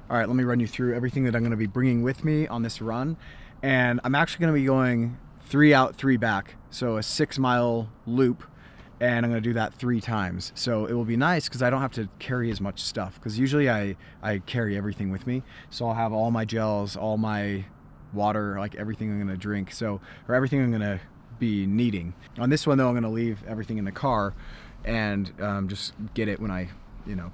All right, let me run you through everything that I'm gonna be bringing with me on this run. And I'm actually gonna be going 3 out, 3 back. So a 6-mile loop, and I'm gonna do that 3 times. So it will be nice because I don't have to carry as much stuff, because usually I carry everything with me. So I'll have all my gels, all my water, like everything I'm gonna drink, or everything I'm gonna be needing. On this one though, I'm gonna leave everything in the car and just get it when I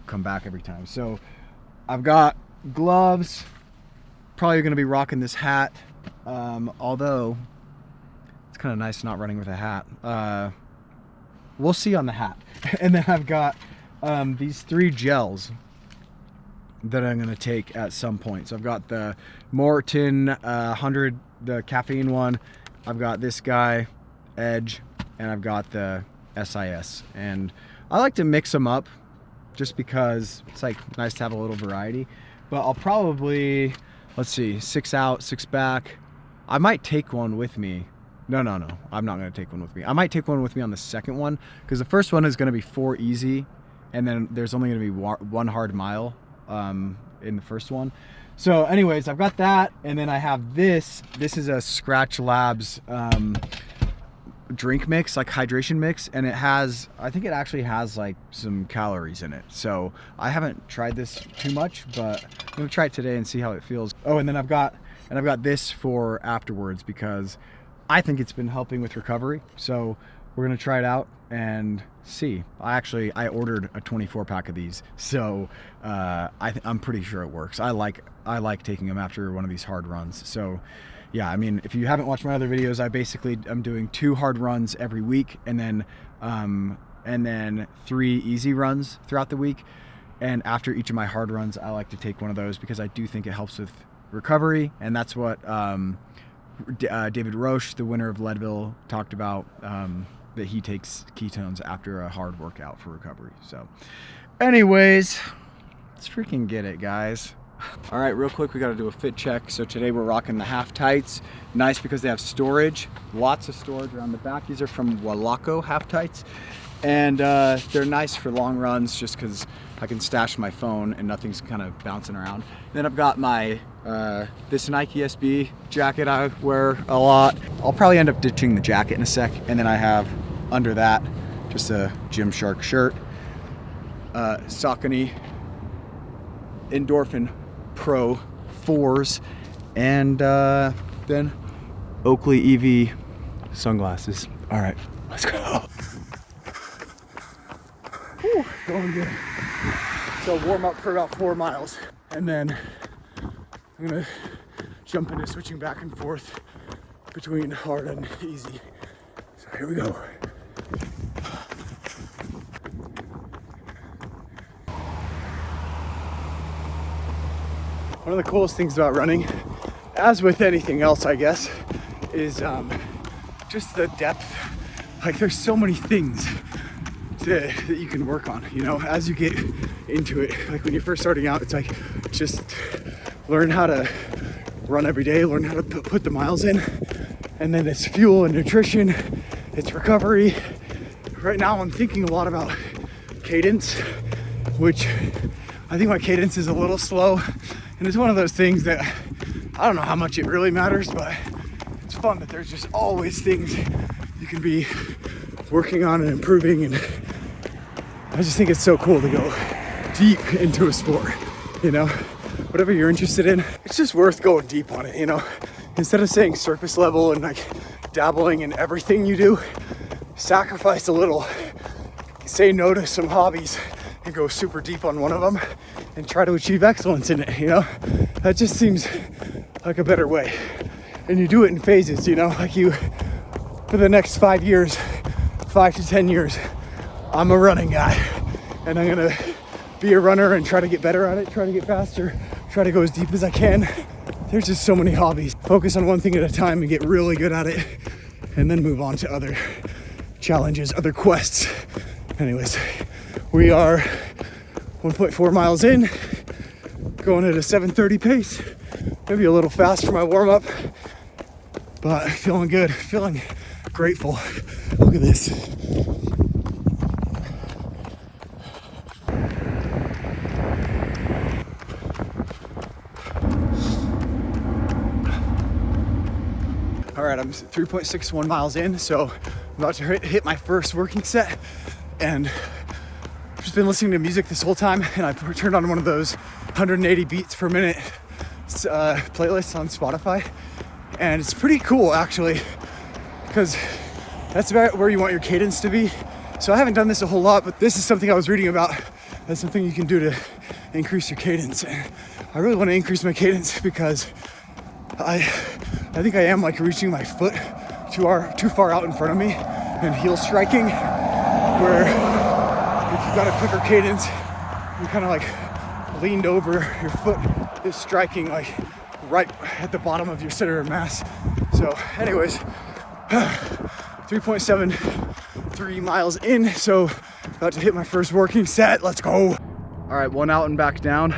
come back every time. So I've got gloves, probably gonna be rocking this hat, although it's kind of nice not running with a hat. We'll see on the hat. And then I've got these 3 gels that I'm gonna take at some point. So I've got the Maurten 100, the caffeine one. I've got this guy, Edge, and I've got the SIS. And I like to mix them up just because it's like nice to have a little variety. But I'll probably, let's see, 6 out, 6 back. I might take one with me. No, I'm not gonna take one with me. I might take one with me on the second one, because the first one is gonna be 4 easy, and then there's only gonna be 1 hard mile in the first one. So anyways, I've got that, and then I have this. This is a Skratch Labs drink mix, like hydration mix, and it has, I think it actually has like some calories in it. So I haven't tried this too much, but I'm gonna try it today and see how it feels. Oh, and then I've got this for afterwards, because I think it's been helping with recovery. So we're gonna try it out and see. I ordered a 24 pack of these, so I'm pretty sure it works. I like taking them after one of these hard runs. So yeah, I mean, if you haven't watched my other videos, I'm doing 2 hard runs every week, and then 3 easy runs throughout the week. And after each of my hard runs, I like to take one of those, because I do think it helps with recovery. And that's what David Roche, the winner of Leadville, talked about, that he takes ketones after a hard workout for recovery. So anyways, let's freaking get it, guys. All right, real quick, we got to do a fit check. So today we're rocking the half tights. Nice because they have storage, lots of storage around the back. These are from Walaco half tights, and they're nice for long runs, just because I can stash my phone and nothing's kind of bouncing around. Then I've got my this Nike SB jacket I wear a lot. I'll probably end up ditching the jacket in a sec. And then I have under that just a Gymshark shirt, Saucony Endorphin Pro 4s, and then Oakley EV sunglasses. All right, let's go. Whew, going good. So warm up for about 4 miles, and then I'm gonna jump into switching back and forth between hard and easy. So here we go. One of the coolest things about running, as with anything else, I guess, is just the depth. Like, there's so many things that you can work on, as you get into it. Like when you're first starting out, it's like, just learn how to run every day, learn how to put the miles in, and then it's fuel and nutrition, it's recovery. Right now I'm thinking a lot about cadence, which I think my cadence is a little slow, and it's one of those things that I don't know how much it really matters, but it's fun that there's just always things you can be working on and improving. And I just think it's so cool to go deep into a sport, whatever you're interested in, it's just worth going deep on it, instead of saying surface level and like dabbling in everything you do. Sacrifice a little, say no to some hobbies and go super deep on one of them and try to achieve excellence in it. That just seems like a better way. And you do it in phases, like for the next 5 years, 5 to 10 years, I'm a running guy, and I'm gonna be a runner and try to get better at it, try to get faster, try to go as deep as I can. There's just so many hobbies. Focus on one thing at a time and get really good at it, and then move on to other challenges, other quests. Anyways, we are 1.4 miles in, going at a 7:30 pace. Maybe a little fast for my warm-up, but feeling good, feeling grateful. Look at this. All right, I'm 3.61 miles in, so I'm about to hit my first working set, and I've just been listening to music this whole time, and I turned on one of those 180 beats per minute playlists on Spotify, and it's pretty cool actually, because that's about where you want your cadence to be. So I haven't done this a whole lot, but this is something I was reading about. That's something you can do to increase your cadence. And I really want to increase my cadence because I think I am like reaching my foot too far out in front of me and heel striking, where if you've got a quicker cadence, you kind of like leaned over, your foot is striking like right at the bottom of your center of mass. So anyways, 3.73 miles in, so about to hit my first working set. Let's go. All right, one out and back down.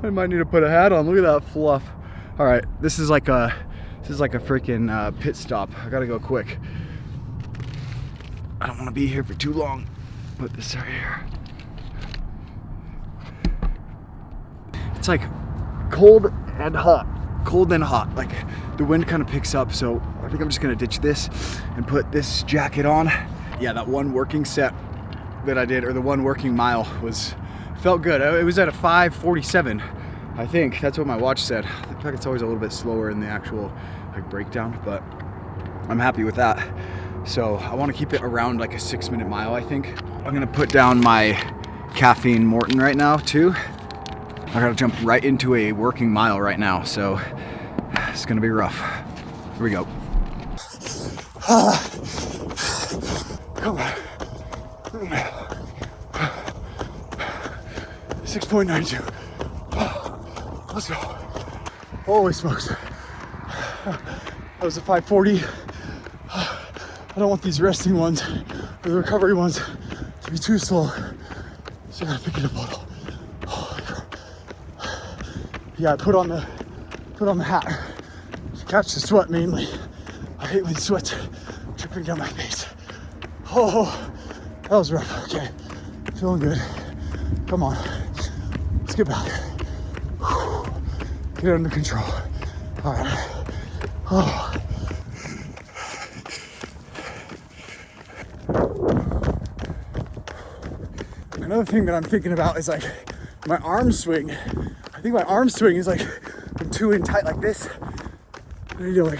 I might need to put a hat on. Look at that fluff. All right, this is like a freaking pit stop. I gotta go quick. I don't want to be here for too long. Put this right here. It's like cold and hot. Cold and hot. Like the wind kind of picks up, so I think I'm just gonna ditch this and put this jacket on. Yeah, that one working set that I did, or the one working mile, felt good. It was at a 5:47. I think that's what my watch said. In fact, it's always a little bit slower in the actual like breakdown, but I'm happy with that. So I want to keep it around like a 6-minute mile, I think. I'm gonna put down my caffeine Morton right now too. I gotta jump right into a working mile right now, so it's gonna be rough. Here we go. Come on. 6.92. Let's go. Holy smokes. That was a 5:40. I don't want these resting ones or the recovery ones to be too slow, so I gotta pick it up a little. Yeah, I put on the hat to catch the sweat mainly. I hate when sweat's dripping down my face. Oh, that was rough. Okay, feeling good. Come on, let's get back. Get it under control. All right. Oh. Another thing that I'm thinking about is like my arm swing. I think my arm swing is like I'm too in tight like this. I need to like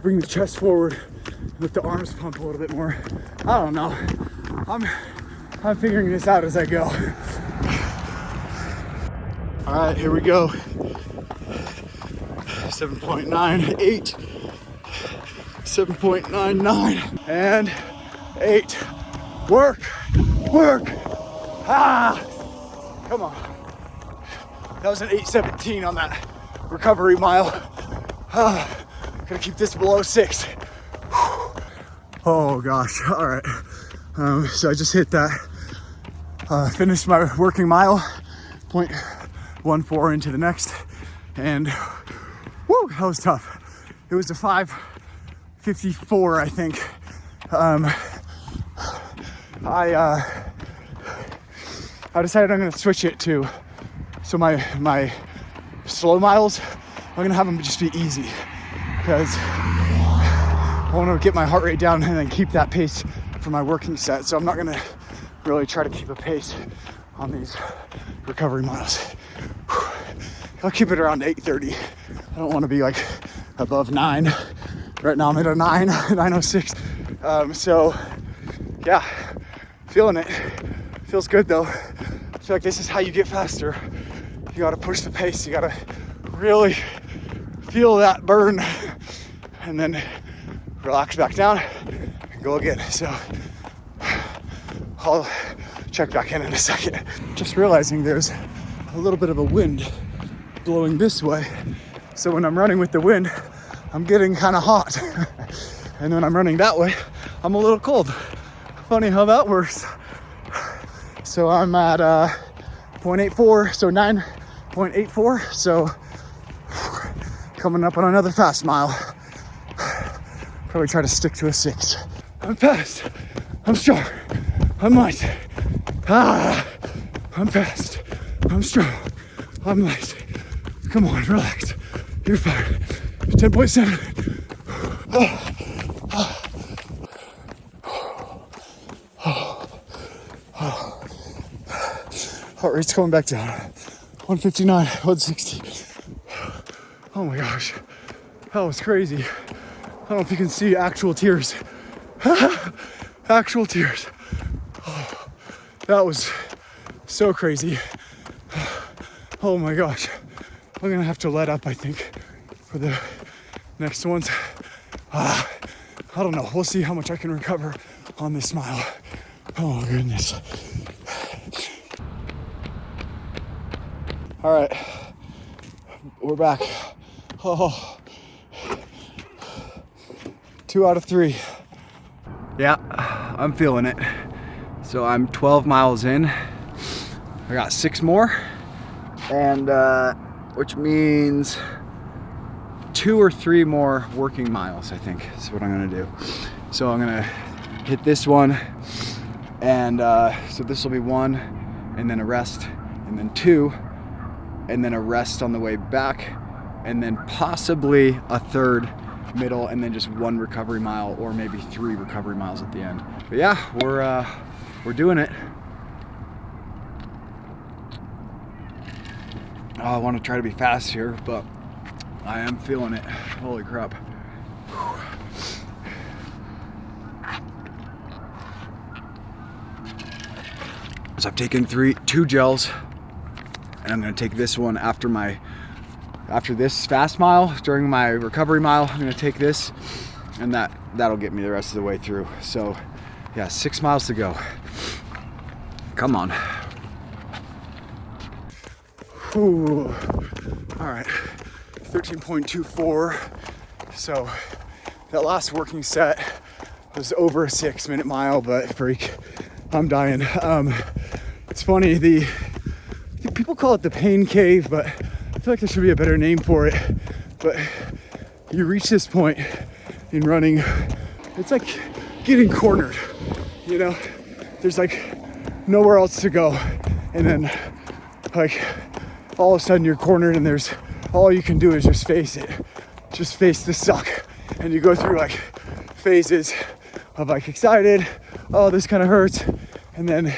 bring the chest forward, let the arms pump a little bit more. I don't know. I'm figuring this out as I go. All right, here we go. 7.98, 7.99, and 8. Work. Come on. That was an 8:17 on that recovery mile. Gotta keep this below 6. Oh gosh, all right. So I just hit that, finished my working mile, 0.14 into the next, and woo, that was tough. It was a 5:54, I think. I decided I'm gonna switch it to, so my slow miles, I'm gonna have them just be easy, because I want to get my heart rate down and then keep that pace for my working set. So I'm not gonna really try to keep a pace on these recovery miles. I'll keep it around 8:30. I don't want to be like above 9. Right now I'm at a 9:06. So yeah, feeling it. Feels good though. I feel like this is how you get faster. You gotta push the pace. You gotta really feel that burn, and then relax back down and go again. So I'll check back in a second. Just realizing there's a little bit of a wind blowing this way. So when I'm running with the wind, I'm getting kind of hot. And when I'm running that way, I'm a little cold. Funny how that works. So I'm at 0.84, so 9.84. So coming up on another fast mile. Probably try to stick to a 6. I'm fast. I'm strong. I'm light. I'm fast. I'm strong. I'm light. Come on, relax. You're fine. 10.7. Heart rate's going back down. 159, 160. Oh my gosh, that was crazy. I don't know if you can see actual tears. Actual tears. Oh, that was so crazy. Oh my gosh. I'm gonna have to let up, I think, for the next ones. I don't know. We'll see how much I can recover on this mile. Oh goodness. All right, we're back. Oh, 2 out of 3. Yeah, I'm feeling it. So I'm 12 miles in. I got 6 more, and which means 2 or 3 more working miles, I think is what I'm gonna do. So I'm gonna hit this one, and so this will be 1, and then a rest, and then 2, and then a rest on the way back, and then possibly a 3rd middle, and then just 1 recovery mile, or maybe 3 recovery miles at the end. But yeah, we're doing it. I want to try to be fast here, but I am feeling it. Holy crap. So I've taken 2 gels, and I'm gonna take this one after this fast mile. During my recovery mile, I'm gonna take this, and that'll get me the rest of the way through. So yeah, 6 miles to go. Come on. Ooh. All right, 13.24. So that last working set was over a 6-minute mile, but freak, I'm dying. It's funny, people call it the pain cave, but I feel like there should be a better name for it. But you reach this point in running, it's like getting cornered, you know? There's like nowhere else to go. And then like all of a sudden you're cornered, and there's all you can do is just face it. Just face the suck. And you go through like phases of like excited, oh, this kind of hurts. And then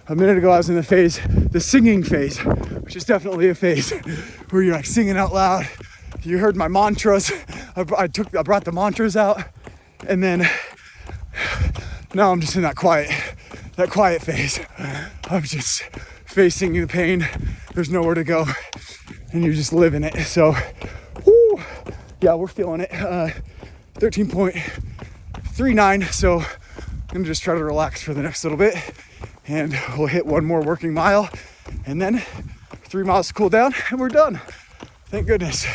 a minute ago I was in the singing phase, which is definitely a phase where you're like singing out loud. You heard my mantras. I brought the mantras out, and then now I'm just in that quiet phase. I'm just facing the pain. There's nowhere to go, and you're just living it. So, whoo, yeah, we're feeling it. 13.39. So I'm gonna just try to relax for the next little bit, and we'll hit 1 more working mile, and then 3 miles to cool down, and we're done. Thank goodness.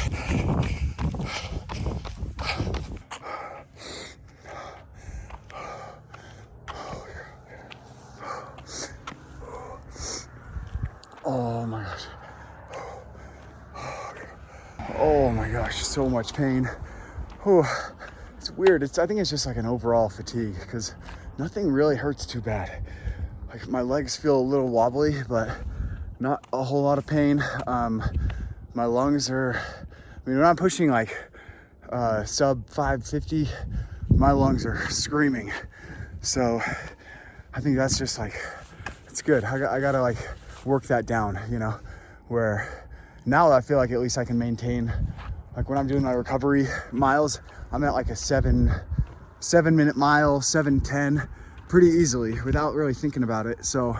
Oh my gosh. Oh my gosh, so much pain. Oh, it's weird. I think it's just like an overall fatigue, because nothing really hurts too bad. Like my legs feel a little wobbly, but not a whole lot of pain. My lungs are, when I'm pushing like sub 550, my lungs are screaming. So I think that's just like, it's good. I gotta like work that down, you know, where now I feel like at least I can maintain, like when I'm doing my recovery miles, I'm at like a 7-minute mile, 7:10, pretty easily without really thinking about it. So,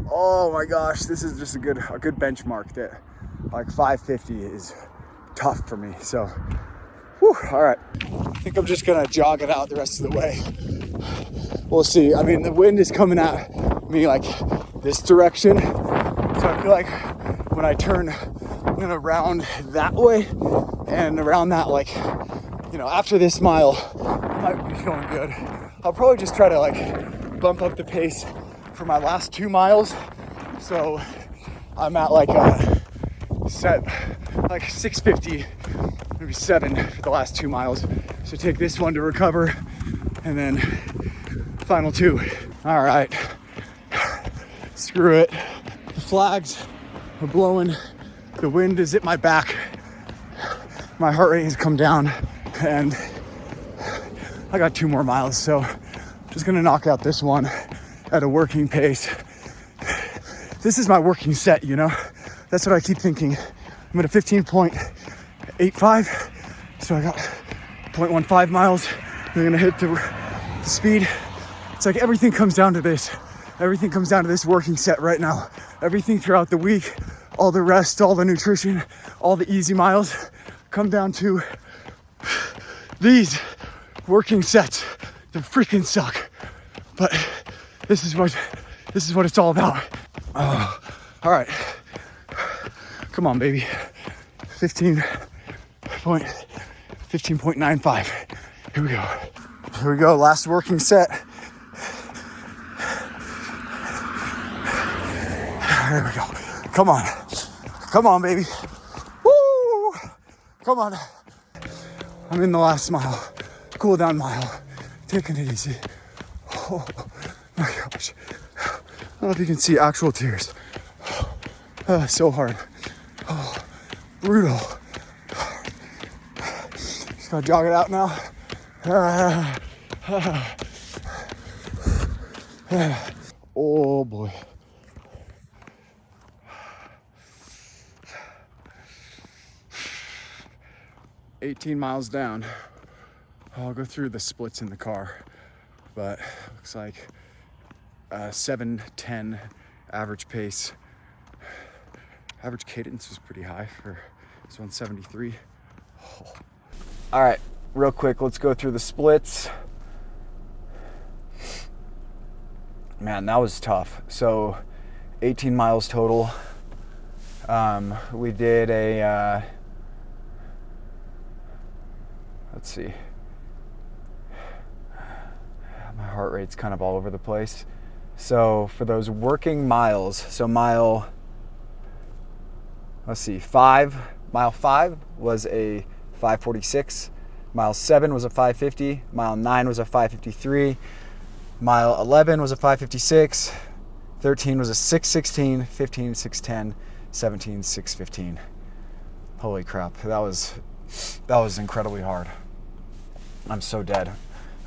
oh my gosh, this is just a good benchmark. That like 550 is tough for me. So, whew, all right. I think I'm just gonna jog it out the rest of the way. We'll see. I mean, the wind is coming at me like this direction, so I feel like when I turn, I'm gonna round that way and around that, like, you know, after this mile, I might be feeling good. I'll probably just try to like bump up the pace for my last 2 miles. So I'm at like a set, like 650, maybe 7 for the last 2 miles. So take this one to recover, and then final 2. All right, screw it. The flags are blowing. The wind is at my back. my heart rate has come down, and I got 2 more miles, so I'm just gonna knock out this one at a working pace. This is my working set, you know? That's what I keep thinking. I'm at a 15.85, so I got 0.15 miles. We're gonna hit the speed. It's like everything comes down to this. Everything comes down to this working set right now. Everything throughout the week, all the rest, all the nutrition, all the easy miles come down to these working sets. They freaking suck, but this is what it's all about. All right, come on, baby. 15.95. Here we go. Here we go. Last working set. There we go. Come on. Come on, baby. Woo! Come on. I'm in the last mile. Cool down mile. Taking it easy. Oh my gosh. I don't know if you can see actual tears. So hard. Oh, brutal. Just gotta jog it out now. Oh boy. $18 miles down. I'll go through the splits in the car, but looks like 7:10 average pace. Average cadence was pretty high for this 173. Oh. All right, real quick, let's go through the splits. Man, that was tough. So 18 miles total. We did a, let's see. My heart rate's kind of all over the place. So for those working miles, so mile 5 was a 5:46, mile 7 was a 5:50, mile 9 was a 5:53, mile 11 was a 5:56, 13 was a 6:16, 15 6:10, 17 6:15. Holy crap, that was incredibly hard. I'm so dead.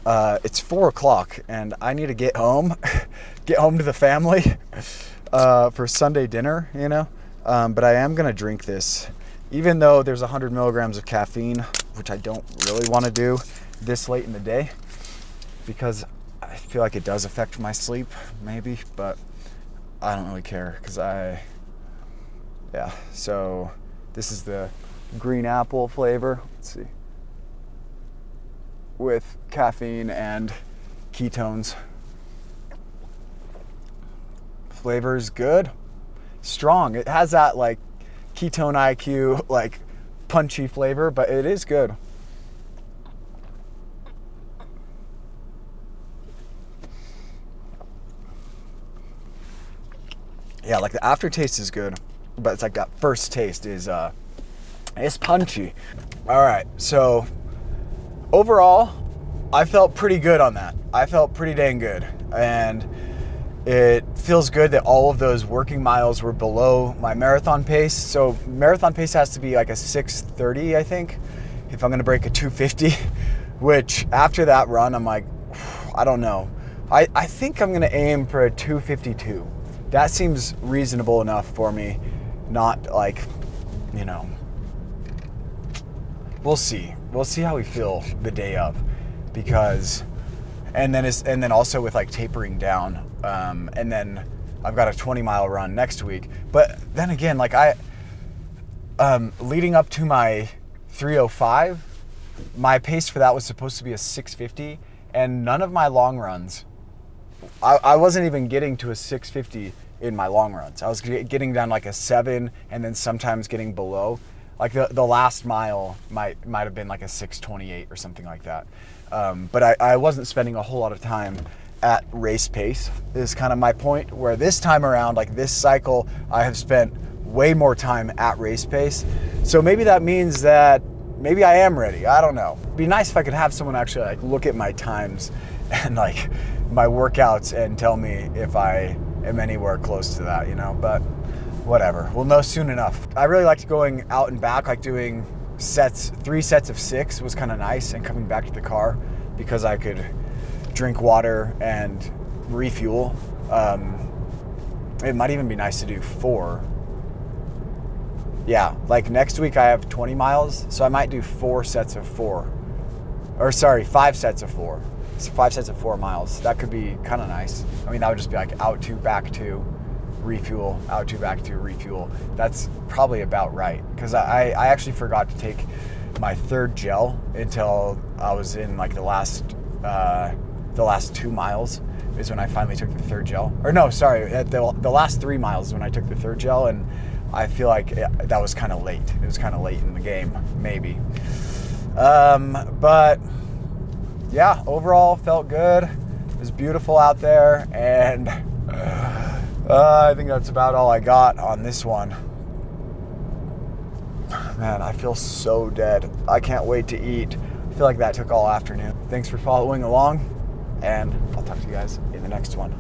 It's 4:00 and I need to get home to the family for Sunday dinner, you know. But I am gonna drink this, even though there's 100 milligrams of caffeine, which I don't really want to do this late in the day, because I feel like it does affect my sleep, maybe, but I don't really care, because so this is the green apple flavor, let's see, with caffeine and ketones. Flavor's good, strong. It has that like ketone IQ, like punchy flavor, but it is good. Yeah, like the aftertaste is good, but it's like that first taste is it's punchy. All right, so overall, I felt pretty good on that. I felt pretty dang good, and it feels good that all of those working miles were below my marathon pace. So marathon pace has to be like a 6:30, I think, if I'm gonna break a 2:50, which after that run, I'm like, I don't know. I think I'm gonna aim for a 2:52. That seems reasonable enough for me, not like, you know, we'll see. We'll see how we feel the day of, because, and then also with like tapering down, and then I've got a 20-mile run next week. But then again, like leading up to my 3:05, my pace for that was supposed to be a 6:50, and none of my long runs, I wasn't even getting to a 6:50 in my long runs. I was getting down like a 7, and then sometimes getting below. Like the last mile might have been like a 6:28 or something like that. But I wasn't spending a whole lot of time at race pace, is kind of my point, where this time around, like this cycle, I have spent way more time at race pace. So maybe that means that maybe I am ready. I don't know. It'd be nice if I could have someone actually like look at my times and like my workouts and tell me if I am anywhere close to that, you know, but whatever. We'll know soon enough. I really liked going out and back, like doing 3 sets of 6 was kind of nice, and coming back to the car because I could drink water and refuel. It might even be nice to do 4. Yeah, like next week I have 20 miles, so I might do 5 sets of 4. So 5 sets of 4 miles. That could be kind of nice. I mean, that would just be like out 2, back 2, refuel, out 2, back 2, refuel. That's probably about right, because I actually forgot to take my 3rd gel until I was in like the last 2 miles is when I finally took the 3rd gel. Or no, sorry, the last 3 miles is when I took the 3rd gel, and I feel like that was kind of late. It was kind of late in the game, maybe. But yeah, overall felt good. It was beautiful out there, and I think that's about all I got on this one. Man, I feel so dead. I can't wait to eat. I feel like that took all afternoon. Thanks for following along, and I'll talk to you guys in the next one.